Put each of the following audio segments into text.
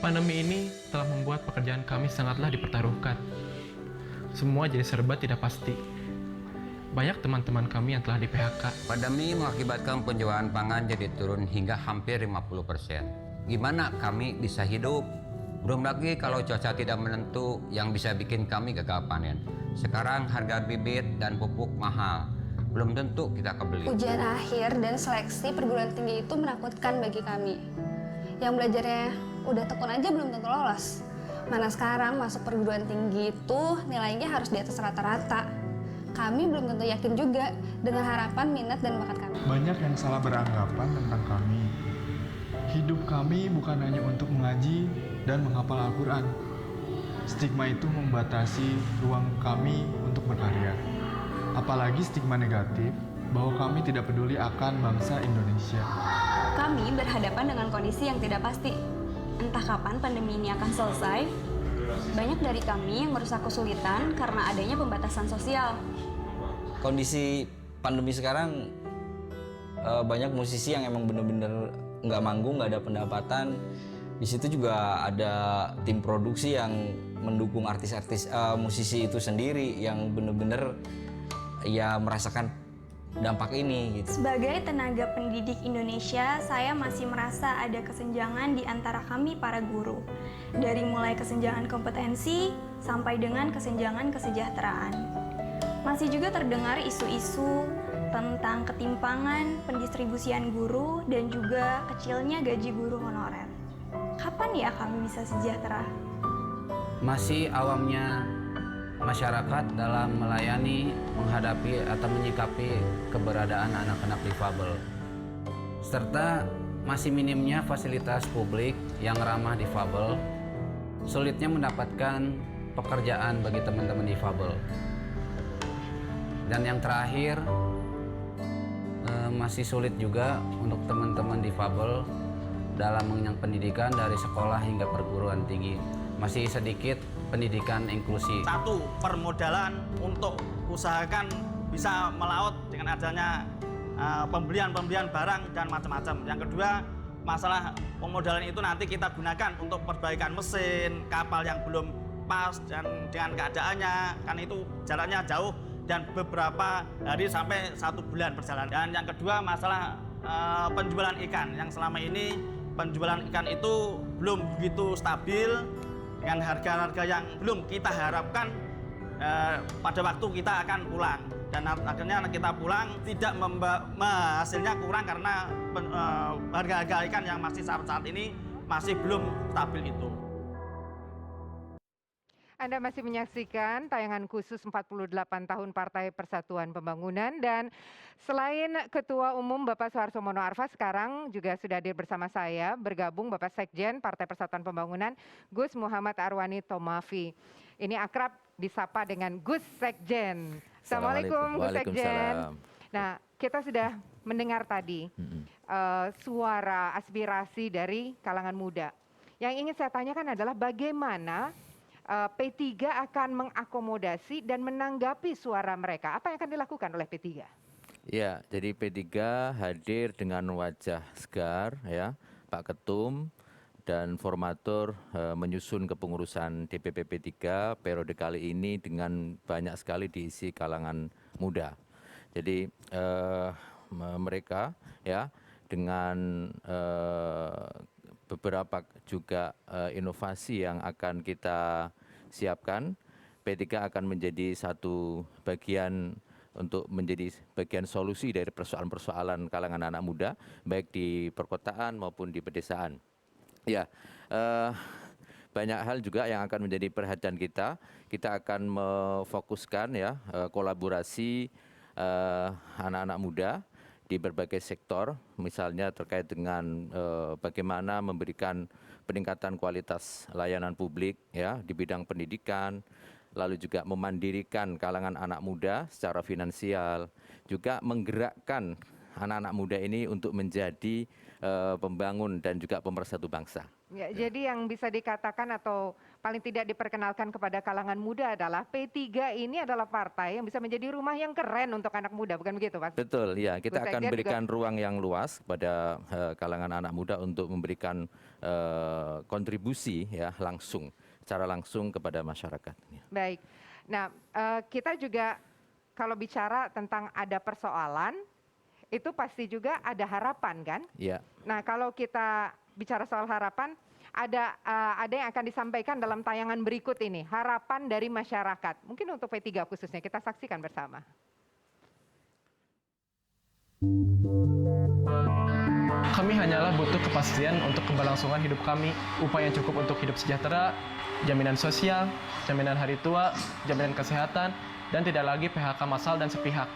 Pandemi ini telah membuat pekerjaan kami sangatlah dipertaruhkan. Semua jadi serba tidak pasti. Banyak teman-teman kami yang telah di-PHK. Pandemi mengakibatkan penjualan pangan jadi turun hingga hampir 50%. Gimana kami bisa hidup? Belum lagi kalau cuaca tidak menentu yang bisa bikin kami gagal panen. Sekarang harga bibit dan pupuk mahal. Belum tentu kita kebeli. Ujian akhir dan seleksi perguruan tinggi itu menakutkan bagi kami. Yang belajarnya udah tekun aja belum tentu lolos. Mana sekarang masuk perguruan tinggi itu nilainya harus di atas rata-rata. Kami belum tentu yakin juga dengan harapan, minat, dan bakat kami. Banyak yang salah beranggapan tentang kami. Hidup kami bukan hanya untuk mengaji dan menghafal Al-Quran. Stigma itu membatasi ruang kami untuk berkarya. Apalagi stigma negatif bahwa kami tidak peduli akan bangsa Indonesia. Kami berhadapan dengan kondisi yang tidak pasti. Entah kapan pandemi ini akan selesai. Banyak dari kami yang berusaha kesulitan karena adanya pembatasan sosial. Kondisi pandemi sekarang banyak musisi yang emang bener-bener nggak manggung, nggak ada pendapatan. Di situ juga ada tim produksi yang mendukung artis-artis musisi itu sendiri yang bener-bener ya merasakan dampak ini gitu. Sebagai tenaga pendidik Indonesia, saya masih merasa ada kesenjangan di antara kami para guru. Dari mulai kesenjangan kompetensi sampai dengan kesenjangan kesejahteraan. Masih juga terdengar isu-isu tentang ketimpangan pendistribusian guru dan juga kecilnya gaji guru honorer. Kapan ya kami bisa sejahtera? Masih awamnya masyarakat dalam melayani, menghadapi atau menyikapi keberadaan anak-anak difabel. Serta masih minimnya fasilitas publik yang ramah difabel, sulitnya mendapatkan pekerjaan bagi teman-teman difabel. Dan yang terakhir, masih sulit juga untuk teman-teman difabel dalam mengenyang pendidikan dari sekolah hingga perguruan tinggi. Masih sedikit pendidikan inklusi. Satu, permodalan untuk usahakan bisa melaut dengan adanya pembelian barang dan macam-macam. Yang kedua, masalah pemodalan itu nanti kita gunakan untuk perbaikan mesin, kapal yang belum pas dan dengan keadaannya, kan itu jalannya jauh dan beberapa hari sampai 1 bulan perjalanan. Dan yang kedua, masalah penjualan ikan yang selama ini penjualan ikan itu belum begitu stabil dengan harga-harga yang belum kita harapkan pada waktu kita akan pulang. Dan akhirnya kita pulang tidak hasilnya kurang karena harga-harga ikan yang masih saat ini masih belum stabil itu. Anda masih menyaksikan tayangan khusus 48 tahun Partai Persatuan Pembangunan, dan selain Ketua Umum Bapak Soeharto Mono Arfa, sekarang juga sudah hadir bersama saya bergabung Bapak Sekjen Partai Persatuan Pembangunan Gus Muhammad Arwani Tomafi. Ini akrab disapa dengan Gus Sekjen. Assalamualaikum Gus Sekjen. Nah, kita sudah mendengar tadi suara aspirasi dari kalangan muda. Yang ingin saya tanyakan adalah bagaimana P3 akan mengakomodasi dan menanggapi suara mereka. Apa yang akan dilakukan oleh P3? Ya, jadi P3 hadir dengan wajah segar, ya, Pak Ketum dan formatur menyusun kepengurusan DPP P3 periode kali ini dengan banyak sekali diisi kalangan muda. Jadi mereka, ya, dengan beberapa juga inovasi yang akan kita siapkan, P3 akan menjadi satu bagian untuk menjadi bagian solusi dari persoalan-persoalan kalangan anak muda, baik di perkotaan maupun di pedesaan. Ya, banyak hal juga yang akan menjadi perhatian kita. Kita akan memfokuskan, ya, kolaborasi anak-anak muda di berbagai sektor, misalnya terkait dengan bagaimana memberikan peningkatan kualitas layanan publik, ya, di bidang pendidikan, lalu juga memandirikan kalangan anak muda secara finansial, juga menggerakkan anak-anak muda ini untuk menjadi pembangun dan juga pemersatu bangsa. Ya, jadi yang bisa dikatakan atau paling tidak diperkenalkan kepada kalangan muda adalah P3 ini adalah partai yang bisa menjadi rumah yang keren untuk anak muda, bukan begitu, Pak? Betul, ya. Kita Gus akan Haidar berikan ruang yang luas kepada kalangan anak muda untuk memberikan kontribusi ya langsung, secara langsung kepada masyarakat. Baik. Nah, kita juga kalau bicara tentang ada persoalan, itu pasti juga ada harapan, kan? Ya. Nah, kalau kita bicara soal harapan, ada yang akan disampaikan dalam tayangan berikut ini, harapan dari masyarakat. Mungkin untuk P3 khususnya, kita saksikan bersama. Kami hanyalah butuh kepastian untuk keberlangsungan hidup kami, upah yang cukup untuk hidup sejahtera, jaminan sosial, jaminan hari tua, jaminan kesehatan, dan tidak lagi PHK massal dan sepihak.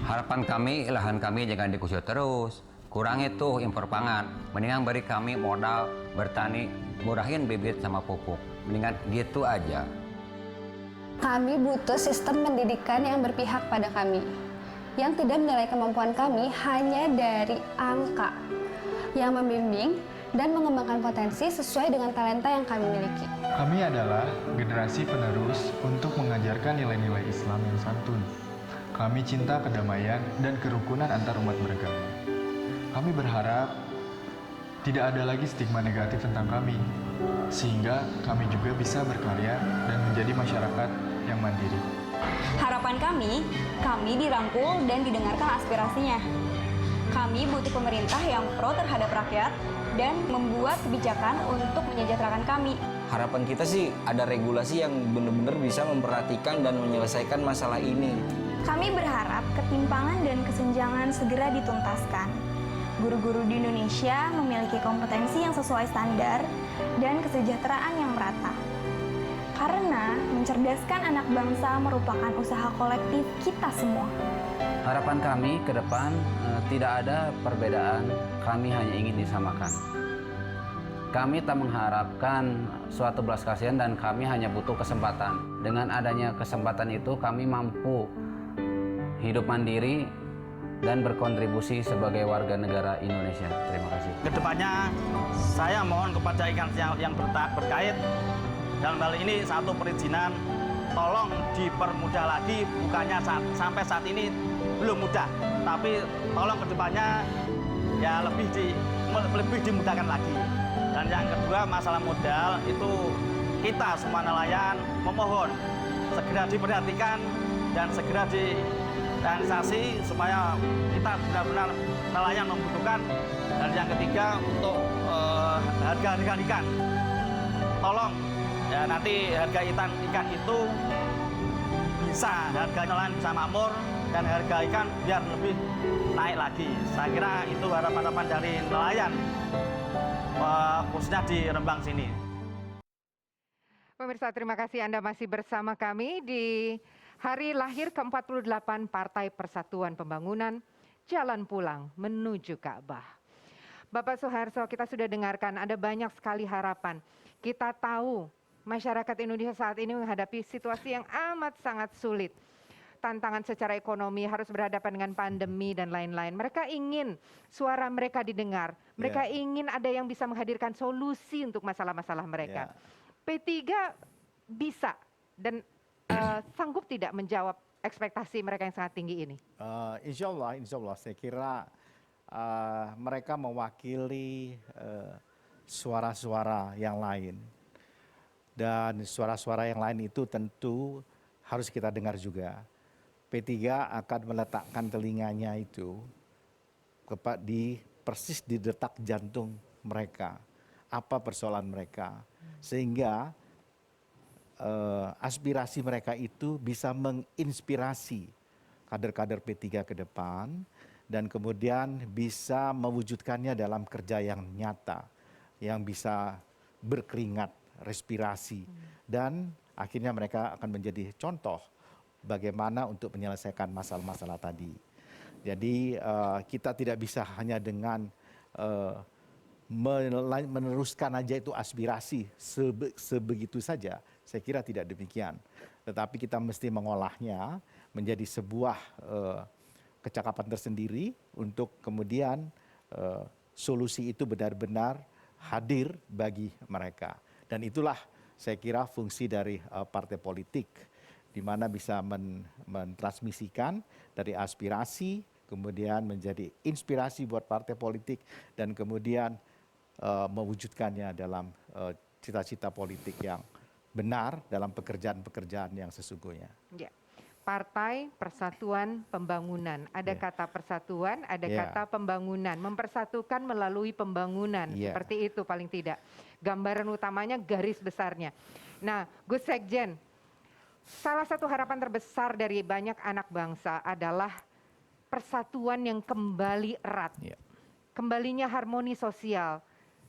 Harapan kami, lahan kami jangan dikusur terus. Kurangi tuh impor pangan. Mendingan beri kami modal bertani, murahin bibit sama pupuk. Mendingan gitu aja. Kami butuh sistem pendidikan yang berpihak pada kami, yang tidak menilai kemampuan kami hanya dari angka, yang membimbing dan mengembangkan potensi sesuai dengan talenta yang kami miliki. Kami adalah generasi penerus untuk mengajarkan nilai-nilai Islam yang santun. Kami cinta kedamaian dan kerukunan antar umat beragama. Kami berharap tidak ada lagi stigma negatif tentang kami, sehingga kami juga bisa berkarya dan menjadi masyarakat yang mandiri. Harapan kami dirangkul dan didengarkan aspirasinya. Kami butuh pemerintah yang pro terhadap rakyat dan membuat kebijakan untuk menyejahterakan kami. Harapan kita sih ada regulasi yang benar-benar bisa memperhatikan dan menyelesaikan masalah ini. Kami berharap ketimpangan dan kesenjangan segera dituntaskan. Guru-guru di Indonesia memiliki kompetensi yang sesuai standar dan kesejahteraan yang merata. Karena mencerdaskan anak bangsa merupakan usaha kolektif kita semua. Harapan kami ke depan tidak ada perbedaan, kami hanya ingin disamakan. Kami tak mengharapkan suatu belas kasihan dan kami hanya butuh kesempatan. Dengan adanya kesempatan itu kami mampu hidup mandiri dan berkontribusi sebagai warga negara Indonesia. Terima kasih. Kedepannya saya mohon kepada instansi yang berkait dalam hal ini satu perizinan, tolong dipermudah lagi, bukannya sampai saat ini belum mudah, tapi tolong kedepannya ya lebih dimudahkan lagi. Dan yang kedua masalah modal itu kita semua nelayan memohon segera diperhatikan dan segera realisasi supaya kita benar-benar nelayan membutuhkan. Dan yang ketiga untuk harga ikan, tolong ya nanti harga ikan itu bisa, harga nelayan bisa makmur dan harga ikan biar lebih naik lagi. Saya kira itu harapan-harapan dari nelayan khususnya di Rembang sini. Pemirsa, terima kasih Anda masih bersama kami di hari lahir ke-48 Partai Persatuan Pembangunan, jalan pulang menuju Ka'bah. Bapak Soeharto, kita sudah dengarkan ada banyak sekali harapan. Kita tahu masyarakat Indonesia saat ini menghadapi situasi yang amat sangat sulit. Tantangan secara ekonomi, harus berhadapan dengan pandemi dan lain-lain. Mereka ingin suara mereka didengar. Mereka ingin ada yang bisa menghadirkan solusi untuk masalah-masalah mereka. P3 bisa dan sanggup tidak menjawab ekspektasi mereka yang sangat tinggi ini? Insya Allah saya kira mereka mewakili suara-suara yang lain. Dan suara-suara yang lain itu tentu harus kita dengar juga. P3 akan meletakkan telinganya itu persis di detak jantung mereka. Apa persoalan mereka. Sehingga aspirasi mereka itu bisa menginspirasi kader-kader P3 ke depan dan kemudian bisa mewujudkannya dalam kerja yang nyata, yang bisa berkeringat, respirasi, dan akhirnya mereka akan menjadi contoh bagaimana untuk menyelesaikan masalah-masalah tadi. Jadi kita tidak bisa hanya dengan meneruskan aja itu aspirasi sebegitu saja. Saya kira tidak demikian. Tetapi kita mesti mengolahnya menjadi sebuah kecakapan tersendiri untuk kemudian solusi itu benar-benar hadir bagi mereka. Dan itulah saya kira fungsi dari partai politik, di mana bisa mentransmisikan dari aspirasi, kemudian menjadi inspirasi buat partai politik, dan kemudian mewujudkannya dalam cita-cita politik yang benar dalam pekerjaan-pekerjaan yang sesungguhnya. Ya. Partai Persatuan Pembangunan. Ada kata persatuan, ada kata pembangunan. Mempersatukan melalui pembangunan. Seperti itu paling tidak. Gambaran utamanya, garis besarnya. Nah, Gus Sekjen, salah satu harapan terbesar dari banyak anak bangsa adalah persatuan yang kembali erat. Kembalinya harmoni sosial.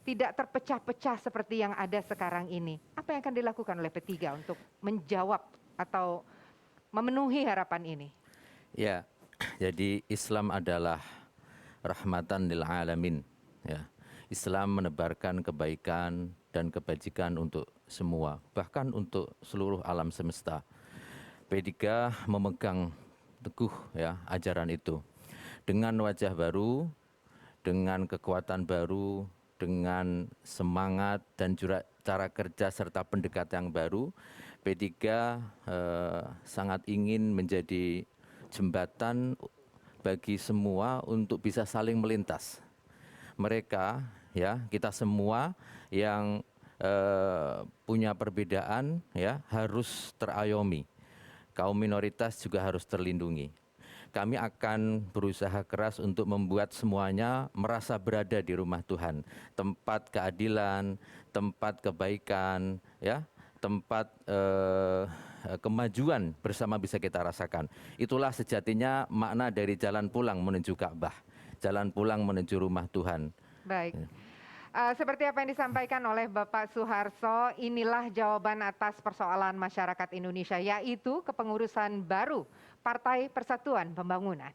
Tidak terpecah-pecah seperti yang ada sekarang ini. Apa yang akan dilakukan oleh P3 untuk menjawab atau memenuhi harapan ini? Ya, jadi Islam adalah rahmatan lil alamin. Ya. Islam menebarkan kebaikan dan kebajikan untuk semua, bahkan untuk seluruh alam semesta. P3 memegang teguh ya ajaran itu. Dengan wajah baru, dengan kekuatan baru, dengan semangat dan juga cara kerja serta pendekatan yang baru, P3 sangat ingin menjadi jembatan bagi semua untuk bisa saling melintas. Mereka, ya, kita semua yang punya perbedaan, ya, harus terayomi. Kaum minoritas juga harus terlindungi. Kami akan berusaha keras untuk membuat semuanya merasa berada di rumah Tuhan, tempat keadilan, tempat kebaikan, ya, tempat kemajuan bersama bisa kita rasakan. Itulah sejatinya makna dari jalan pulang menuju Ka'bah, jalan pulang menuju rumah Tuhan. Baik. Seperti apa yang disampaikan oleh Bapak Soeharto, inilah jawaban atas persoalan masyarakat Indonesia, yaitu kepengurusan baru Partai Persatuan Pembangunan.